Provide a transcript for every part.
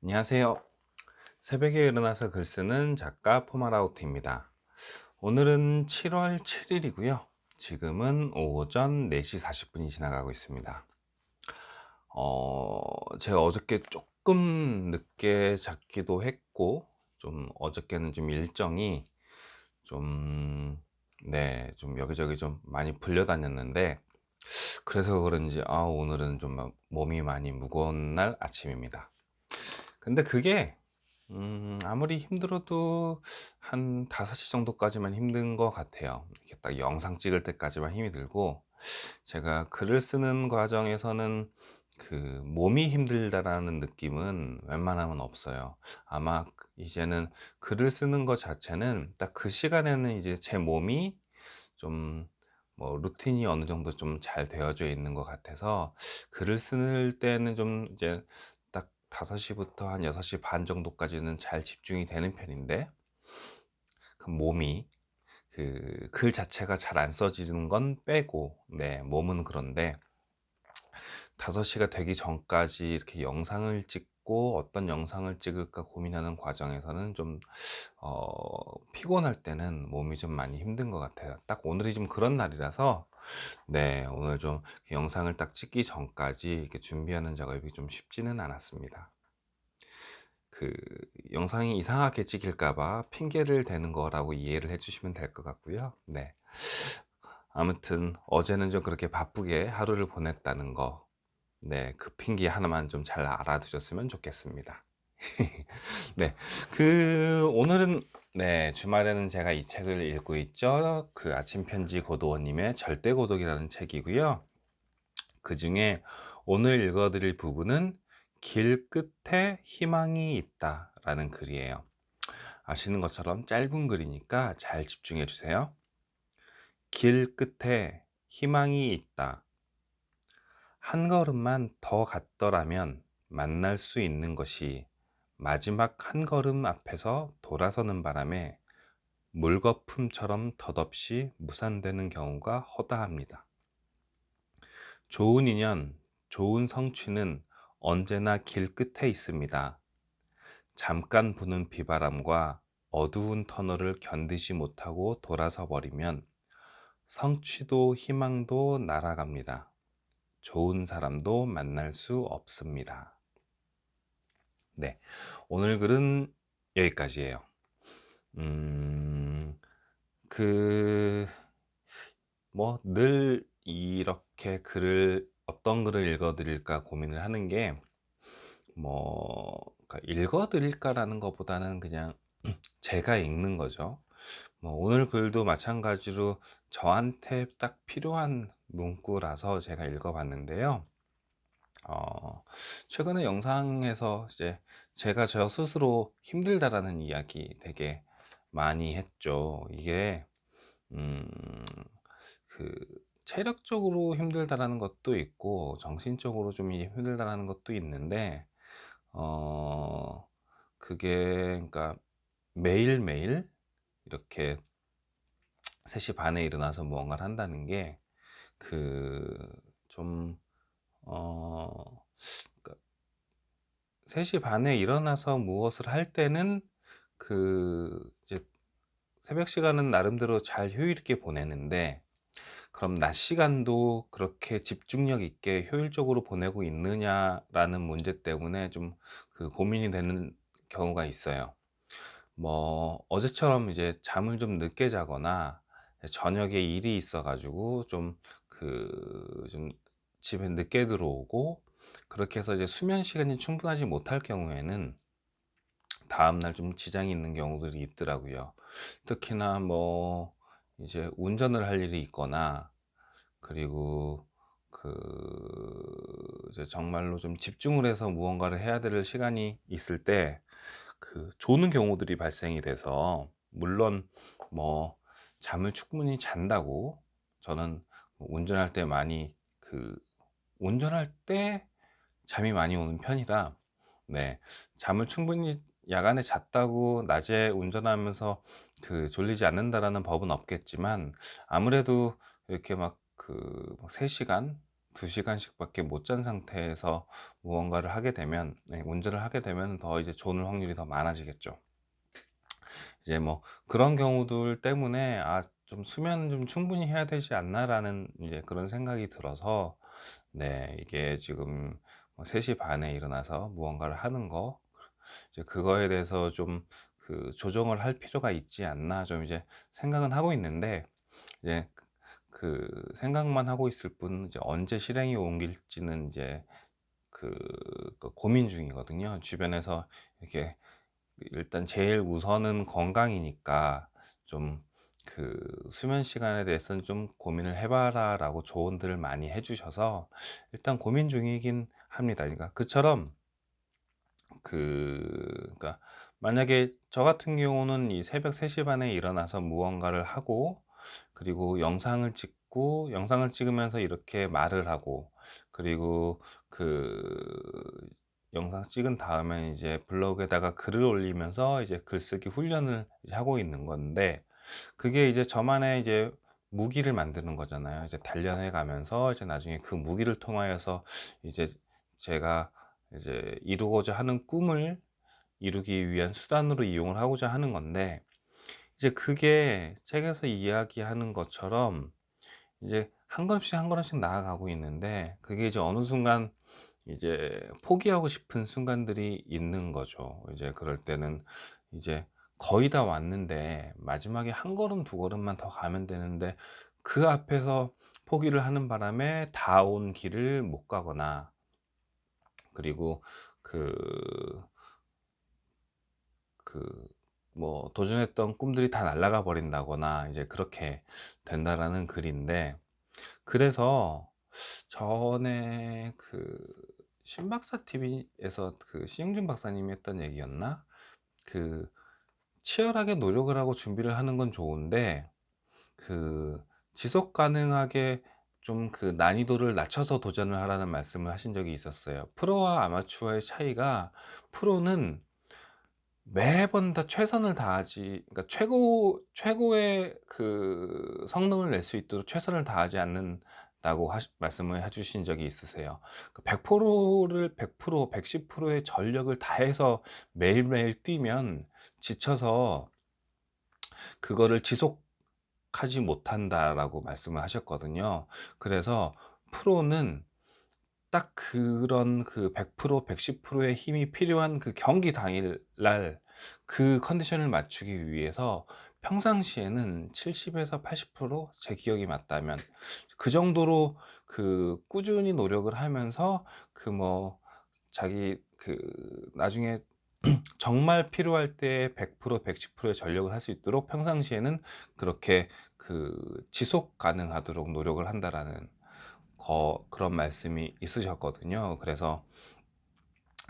안녕하세요. 새벽에 일어나서 글 쓰는 작가 포마라우트입니다. 오늘은 7월 7일이고요. 지금은 오전 4시 40분이 지나가고 있습니다. 제가 어저께 조금 늦게 잤기도 했고, 좀 어저께는 좀 일정이 좀, 네, 좀 여기저기 좀 많이 불려 다녔는데, 그래서 그런지, 오늘은 좀 몸이 많이 무거운 날 아침입니다. 근데 그게 아무리 힘들어도 한 5시 정도까지만 힘든 것 같아요. 이렇게 딱 영상 찍을 때까지만 힘이 들고, 제가 글을 쓰는 과정에서는 그 몸이 힘들다라는 느낌은 웬만하면 없어요. 아마 이제는 글을 쓰는 것 자체는 딱 그 시간에는 이제 제 몸이 좀 뭐 루틴이 어느 정도 좀 잘 되어져 있는 것 같아서 글을 쓸 때는 좀 이제 딱 5시부터 한 6시 반 정도까지는 잘 집중이 되는 편인데, 그 몸이 그 글 자체가 잘 안 써지는 건 빼고, 네, 몸은 그런데 5시가 되기 전까지 이렇게 영상을 찍고 어떤 영상을 찍을까 고민하는 과정에서는 좀 피곤할 때는 몸이 좀 많이 힘든 것 같아요. 딱 오늘이 좀 그런 날이라서, 네, 오늘 좀 영상을 딱 찍기 전까지 이렇게 준비하는 작업이 좀 쉽지는 않았습니다. 그 영상이 이상하게 찍힐까봐 핑계를 대는 거라고 이해를 해주시면 될 것 같고요. 네. 아무튼 어제는 좀 그렇게 바쁘게 하루를 보냈다는 거, 네, 그 핑계 하나만 좀 잘 알아두셨으면 좋겠습니다. 네, 오늘은, 네, 주말에는 제가 이 책을 읽고 있죠. 그 아침 편지 고도원님의 절대 고독이라는 책이고요. 그 중에 오늘 읽어드릴 부분은 길 끝에 희망이 있다라는 글이에요. 아시는 것처럼 짧은 글이니까 잘 집중해 주세요. 길 끝에 희망이 있다. 한 걸음만 더 갔더라면 만날 수 있는 것이 마지막 한 걸음 앞에서 돌아서는 바람에 물거품처럼 덧없이 무산되는 경우가 허다합니다. 좋은 인연, 좋은 성취는 언제나 길 끝에 있습니다. 잠깐 부는 비바람과 어두운 터널을 견디지 못하고 돌아서 버리면 성취도 희망도 날아갑니다. 좋은 사람도 만날 수 없습니다. 네, 오늘 글은 여기까지예요. 음, 그, 늘 이렇게 어떤 글을 읽어드릴까 고민을 하는 게, 그러니까 읽어드릴까라는 것보다는 그냥 제가 읽는 거죠. 오늘 글도 마찬가지로 저한테 딱 필요한 문구라서 제가 읽어봤는데요. 최근에 영상에서 이제 제가 저 스스로 힘들다라는 이야기 되게 많이 했죠. 이게, 음, 그, 체력적으로 힘들다라는 것도 있고, 정신적으로 좀 힘들다라는 것도 있는데, 어, 그러니까 매일매일 이렇게 3시 반에 일어나서 무언가를 한다는 게, 그, 좀, 그러니까 3시 반에 일어나서 무엇을 할 때는 이제 새벽 시간은 나름대로 잘 효율 있게 보내는데, 그럼 낮 시간도 그렇게 집중력 있게 효율적으로 보내고 있느냐라는 문제 때문에 좀 고민이 되는 경우가 있어요. 어제처럼 이제 잠을 좀 늦게 자거나 저녁에 일이 있어가지고 좀 집에 늦게 들어오고, 그렇게 해서 이제 수면 시간이 충분하지 못할 경우에는 다음날 좀 지장이 있는 경우들이 있더라고요. 특히나 이제 운전을 할 일이 있거나, 그리고 이제 정말로 좀 집중을 해서 무언가를 해야 될 시간이 있을 때 조는 경우들이 발생이 돼서, 물론 뭐 잠을 충분히 잔다고 저는 운전할 때 운전할 때 잠이 많이 오는 편이라, 네, 잠을 충분히 야간에 잤다고 낮에 운전하면서 졸리지 않는다라는 법은 없겠지만, 아무래도 이렇게 3시간 2시간씩밖에 못 잔 상태에서 무언가를 하게 되면, 운전을 하게 되면 더 이제 졸을 확률이 더 많아지겠죠. 이제 뭐 그런 경우들 때문에 '아 좀 수면은 좀 충분히 해야 되지 않나.'라는 이제 그런 생각이 들어서, 네, 이게 지금 뭐 3시 반에 일어나서 무언가를 하는 거, 이제 그거에 대해서 좀 조정을 할 필요가 있지 않나 좀 이제 생각은 하고 있는데, 이제 생각만 하고 있을 뿐 이제 언제 실행에 옮길지는 이제 그 고민 중이거든요. 주변에서 이렇게 일단 제일 우선은 건강이니까 좀 수면 시간에 대해서는 좀 고민을 해 봐라라고 조언들을 많이 해 주셔서 일단 고민 중이긴 합니다. 그러니까 그처럼 그러니까 만약에 저 같은 경우는 이 새벽 3시 반에 일어나서 무언가를 하고, 그리고 영상을 찍고, 영상을 찍으면서 이렇게 말을 하고, 그리고 영상 찍은 다음에 이제 블로그에다가 글을 올리면서 이제 글쓰기 훈련을 이제 하고 있는 건데, 그게 이제 저만의 이제 무기를 만드는 거잖아요. 이제 단련해 가면서 이제 나중에 그 무기를 통하여서 이제 제가 이제 이루고자 하는 꿈을 이루기 위한 수단으로 이용을 하고자 하는 건데, 이제 그게 책에서 이야기하는 것처럼 이제 한 걸음씩 한 걸음씩 나아가고 있는데, 그게 이제 어느 순간 이제 포기하고 싶은 순간들이 있는 거죠. 이제 그럴 때는 이제 거의 다 왔는데 마지막에 한 걸음 두 걸음만 더 가면 되는데, 그 앞에서 포기를 하는 바람에 다 온 길을 못 가거나, 그리고 그 뭐 도전했던 꿈들이 다 날아가 버린다거나 이제 그렇게 된다라는 글인데, 그래서 전에 신박사 TV에서 신영준 박사님이 했던 얘기였나? 그 치열하게 노력을 하고 준비를 하는 건 좋은데, 그 지속 가능하게 좀 난이도를 낮춰서 도전을 하라는 말씀을 하신 적이 있었어요. 프로와 아마추어의 차이가, 프로는 매번 다 최선을 다하지, 그러니까 최고의 성능을 낼 수 있도록 최선을 다하지 않는다고 말씀을 해 주신 적이 있으세요. 100%를 100% 110%의 전력을 다해서 매일매일 뛰면 지쳐서 그거를 지속하지 못한다라고 말씀을 하셨거든요. 그래서 프로는 딱 그런 100% 110%의 힘이 필요한 경기 당일날 컨디션을 맞추기 위해서 평상시에는 70에서 80%, 제 기억이 맞다면 그 정도로 꾸준히 노력을 하면서 뭐 자기 나중에 정말 필요할 때 100% 110%의 전력을 할 수 있도록 평상시에는 그렇게 지속 가능하도록 노력을 한다라는 그런 말씀이 있으셨거든요. 그래서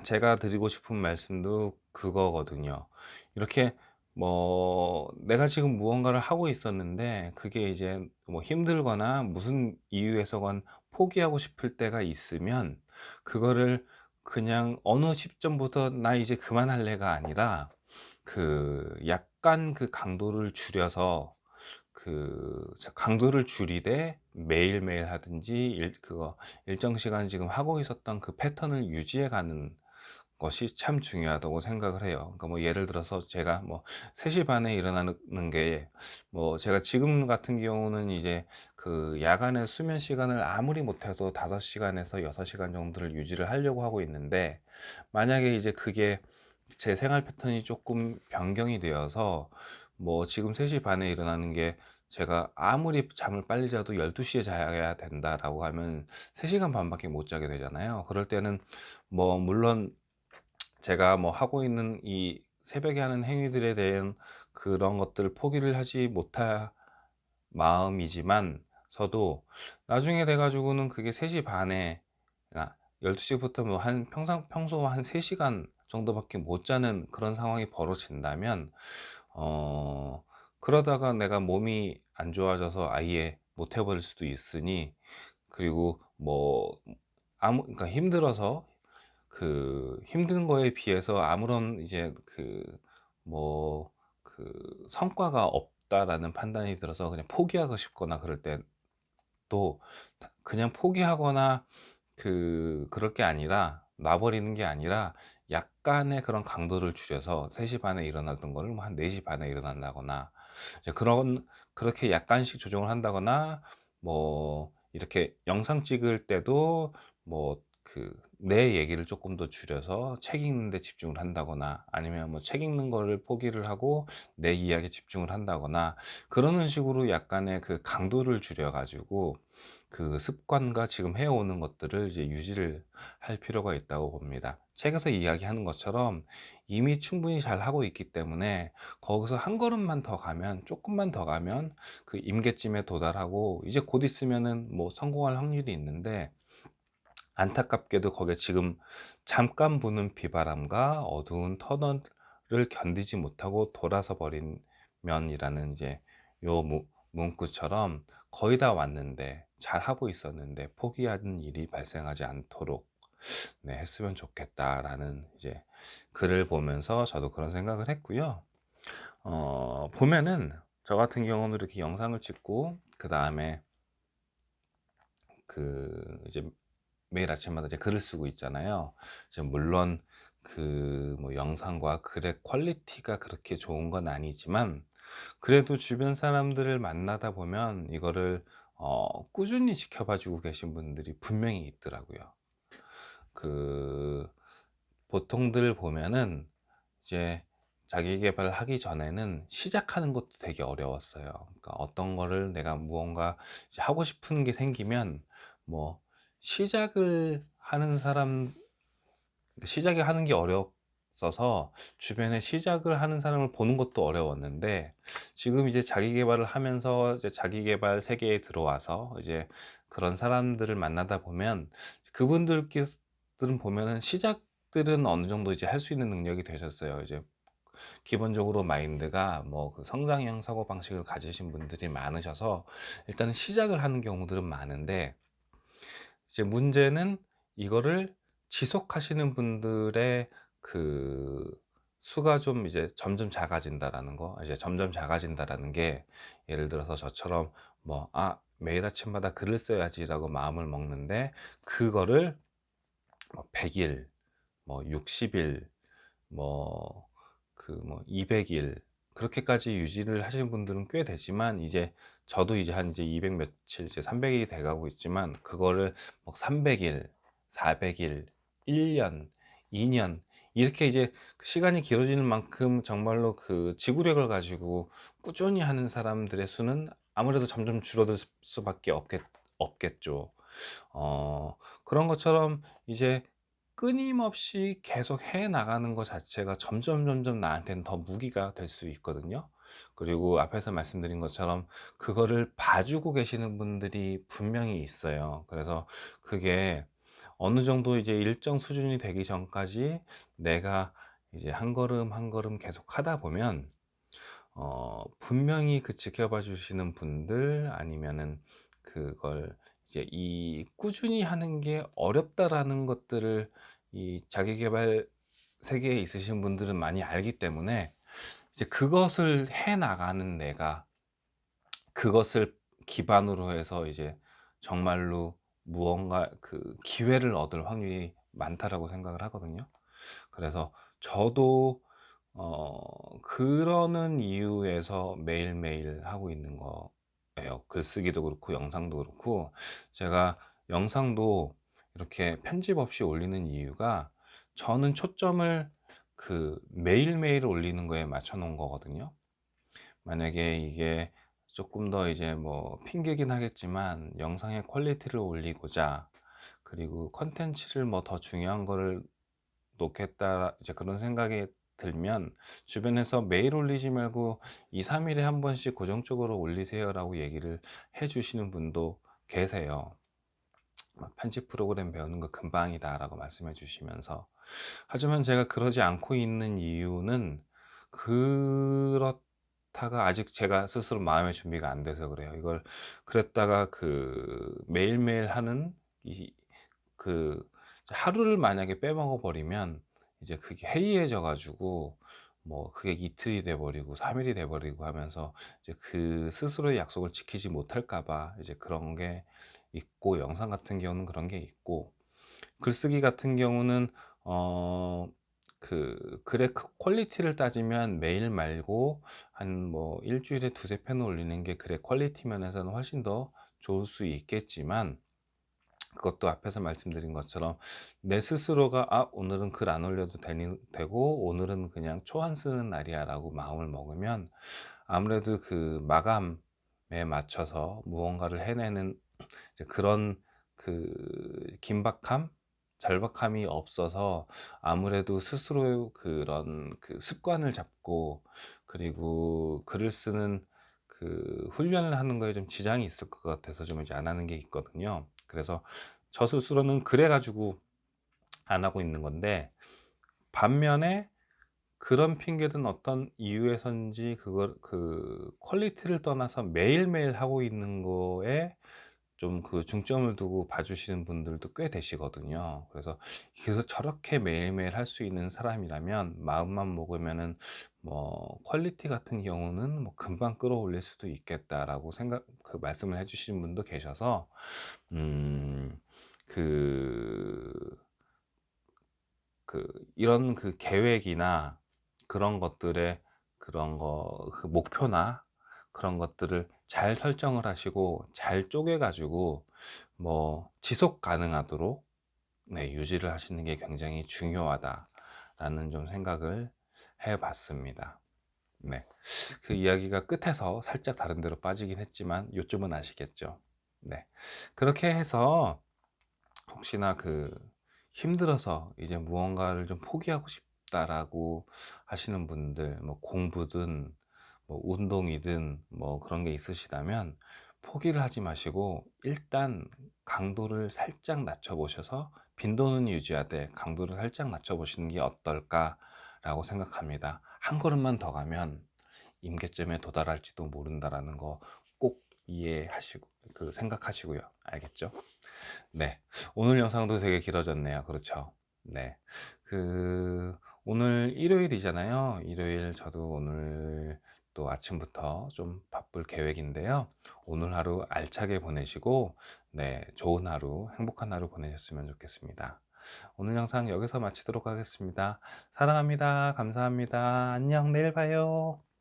제가 드리고 싶은 말씀도 그거거든요. 이렇게 뭐 내가 지금 무언가를 하고 있었는데 그게 이제 뭐 힘들거나 무슨 이유에서건 포기하고 싶을 때가 있으면, 그거를 그냥 어느 시점부터 '나 이제 그만할래.'가 아니라 약간 강도를 줄여서 강도를 줄이되 매일매일 하든지 일정 시간 지금 하고 있었던 패턴을 유지해 가는 것이 참 중요하다고 생각을 해요. 그러니까 뭐 예를 들어서 제가 뭐 3시 반에 일어나는 게, 뭐 제가 지금 같은 경우는 이제 야간에 수면 시간을 아무리 못해도 5시간에서 6시간 정도를 유지를 하려고 하고 있는데, 만약에 이제 그게 제 생활 패턴이 조금 변경이 되어서 뭐 지금 3시 반에 일어나는 게, 제가 아무리 잠을 빨리 자도 12시에 자야 된다라고 하면 3시간 반밖에 못 자게 되잖아요. 그럴 때는 뭐 물론 제가 뭐 하고 있는 이 새벽에 하는 행위들에 대한 그런 것들을 포기를 하지 못할 마음이지만, 서도 나중에 돼 가지고는 그게 3시 반에, 12시부터 뭐 평소 한 3시간 정도밖에 못 자는 그런 상황이 벌어진다면, 어 그러다가 내가 몸이 안 좋아져서 아예 못 해 버릴 수도 있으니, 그리고 뭐 그러니까 힘들어서 힘든 거에 비해서 아무런 이제 뭐 성과가 없다라는 판단이 들어서 그냥 포기하고 싶거나 그럴 때 것도 그냥 포기하거나 그럴 게 아니라, 놔버리는 게 아니라 약간의 그런 강도를 줄여서 3시 반에 일어나던 거를 뭐 한 4시 반에 일어난다거나, 이제 그렇게 약간씩 조정을 한다거나, 뭐 이렇게 영상 찍을 때도 뭐 내 얘기를 조금 더 줄여서 책 읽는 데 집중을 한다거나, 아니면 뭐 책 읽는 거를 포기를 하고 내 이야기에 집중을 한다거나, 그러는 식으로 약간의 강도를 줄여 가지고 습관과 지금 해오는 것들을 이제 유지를 할 필요가 있다고 봅니다. 책에서 이야기하는 것처럼 이미 충분히 잘 하고 있기 때문에, 거기서 한 걸음만 더 가면, 조금만 더 가면 임계점에 도달하고 이제 곧 있으면은 뭐 성공할 확률이 있는데, 안타깝게도 거기에 지금 잠깐 부는 비바람과 어두운 터널을 견디지 못하고 돌아서 버린 면이라는, 이제 요 문구처럼 거의 다 왔는데, 잘 하고 있었는데 포기하는 일이 발생하지 않도록 했으면 좋겠다라는 이제 글을 보면서 저도 그런 생각을 했고요. 보면은 저 같은 경우는 이렇게 영상을 찍고, 그 다음에 이제 매일 아침마다 이제 글을 쓰고 있잖아요. 이제 물론 뭐 영상과 글의 퀄리티가 그렇게 좋은 건 아니지만, 그래도 주변 사람들을 만나다 보면 이거를 꾸준히 지켜봐 주고 계신 분들이 분명히 있더라고요. 그 보통들 보면은 이제 자기 개발하기 전에는 시작하는 것도 되게 어려웠어요. 그러니까 어떤 거를 내가 무언가 이제 하고 싶은 게 생기면, 뭐 시작을 하는 사람, 시작이 하는 게 어렵어서 주변에 시작을 하는 사람을 보는 것도 어려웠는데, 지금 이제 자기 개발을 하면서 이제 자기 개발 세계에 들어와서 이제 그런 사람들을 만나다 보면, 그분들께들은 보면은 시작들은 어느 정도 이제 할 수 있는 능력이 되셨어요. 이제 기본적으로 마인드가 뭐 성장형 사고 방식을 가지신 분들이 많으셔서 일단은 시작을 하는 경우들은 많은데, 이제 문제는 이거를 지속하시는 분들의 그 수가 좀 이제 점점 작아진다라는 거. 이제 점점 작아진다라는 게, 예를 들어서 저처럼 뭐 매일 아침마다 글을 써야지라고 마음을 먹는데, 그거를 뭐 100일, 뭐 60일, 뭐 200일, 그렇게까지 유지를 하시는 분들은 꽤 되지만, 이제 저도 이제 한 이제 200 며칠, 이제 300일이 돼 가고 있지만, 그거를 뭐 300일, 400일, 1년, 2년, 이렇게 이제 시간이 길어지는 만큼 정말로 지구력을 가지고 꾸준히 하는 사람들의 수는 아무래도 점점 줄어들 수밖에 없겠죠. 그런 것처럼 이제 끊임없이 계속 해 나가는 것 자체가 점점 나한테는 더 무기가 될 수 있거든요. 그리고 앞에서 말씀드린 것처럼 그거를 봐주고 계시는 분들이 분명히 있어요. 그래서 그게 어느 정도 이제 일정 수준이 되기 전까지 내가 이제 한 걸음 한 걸음 계속 하다 보면, 분명히 지켜봐 주시는 분들, 아니면은 그걸 이제 이 꾸준히 하는 게 어렵다라는 것들을 이 자기 계발 세계에 있으신 분들은 많이 알기 때문에, 이제 그것을 해 나가는 내가, 그것을 기반으로 해서 이제 정말로 무언가 기회를 얻을 확률이 많다라고 생각을 하거든요. 그래서 저도 그러는 이유에서 매일매일 하고 있는 거예요. 글쓰기도 그렇고 영상도 그렇고. 제가 영상도 이렇게 편집 없이 올리는 이유가, 저는 초점을 매일매일 올리는 거에 맞춰 놓은 거거든요. 만약에 이게 조금 더 이제 뭐 핑계긴 하겠지만, 영상의 퀄리티를 올리고자, 그리고 컨텐츠를 뭐 더 중요한 거를 놓겠다, 이제 그런 생각이 들면, 주변에서 매일 올리지 말고 2, 3일에 한 번씩 고정적으로 올리세요라고 얘기를 해 주시는 분도 계세요. 편집 프로그램 배우는 거 금방이다라고 말씀해 주시면서. 하지만 제가 그러지 않고 있는 이유는, 그렇다가 아직 제가 스스로 마음의 준비가 안 돼서 그래요. 이걸 그랬다가 매일매일 하는 이 하루를 만약에 빼먹어 버리면, 이제 그게 해이해져 가지고 뭐 그게 이틀이 돼 버리고 3 일이 돼 버리고 하면서 이제 그 스스로의 약속을 지키지 못할까 봐 이제 그런 게 있고, 영상 같은 경우는 그런 게 있고, 글쓰기 같은 경우는 어 그 글의 퀄리티를 따지면 메일 말고 한 뭐 일 주일에 두세 편을 올리는 게 글의 퀄리티 면에서는 훨씬 더 좋을 수 있겠지만, 그것도 앞에서 말씀드린 것처럼 내 스스로가 '아 오늘은 글 안 올려도 되고 오늘은 그냥 초안 쓰는 날이야.'라고 마음을 먹으면 아무래도 그 마감에 맞춰서 무언가를 해내는 이제 그런 그 긴박함, 절박함이 없어서 아무래도 스스로 그런 그 습관을 잡고, 그리고 글을 쓰는 그 훈련을 하는 거에 좀 지장이 있을 것 같아서 좀 이제 안 하는 게 있거든요. 그래서 저 스스로는 그래 가지고 안 하고 있는 건데, 반면에 그런 핑계든 어떤 이유에선지 그걸 그 퀄리티를 떠나서 매일매일 하고 있는 거에 좀 그 중점을 두고 봐주시는 분들도 꽤 되시거든요. 그래서 저렇게 매일매일 할 수 있는 사람이라면 마음만 먹으면은 뭐 퀄리티 같은 경우는 뭐 금방 끌어올릴 수도 있겠다라고 생각 그 말씀을 해주시는 분도 계셔서, 음, 그, 이런 그 계획이나 그런 것들의 그런 그 목표나 그런 것들을 잘 설정을 하시고 잘 쪼개 가지고 뭐 지속 가능하도록 네 유지를 하시는 게 굉장히 중요하다라는 좀 생각을 해 봤습니다. 네. 그 이야기가 끝에서 살짝 다른 데로 빠지긴 했지만 요점은 아시겠죠? 네. 그렇게 해서 혹시나 그 힘들어서 이제 무언가를 좀 포기하고 싶다라고 하시는 분들, 뭐 공부든 뭐 운동이든 뭐 그런 게 있으시다면 포기를 하지 마시고 일단 강도를 살짝 낮춰 보셔서, 빈도는 유지하되 강도를 살짝 낮춰 보시는 게 어떨까라고 생각합니다. 한 걸음만 더 가면 임계점에 도달할지도 모른다라는 거 꼭 이해하시고 그 생각하시고요. 알겠죠? 네. 오늘 영상도 되게 길어졌네요. 그렇죠? 네. 그 오늘 일요일이잖아요. 일요일 저도 오늘 또 아침부터 좀 바쁠 계획인데요. 오늘 하루 알차게 보내시고 네, 좋은 하루, 행복한 하루 보내셨으면 좋겠습니다. 오늘 영상 여기서 마치도록 하겠습니다. 사랑합니다. 감사합니다. 안녕. 내일 봐요.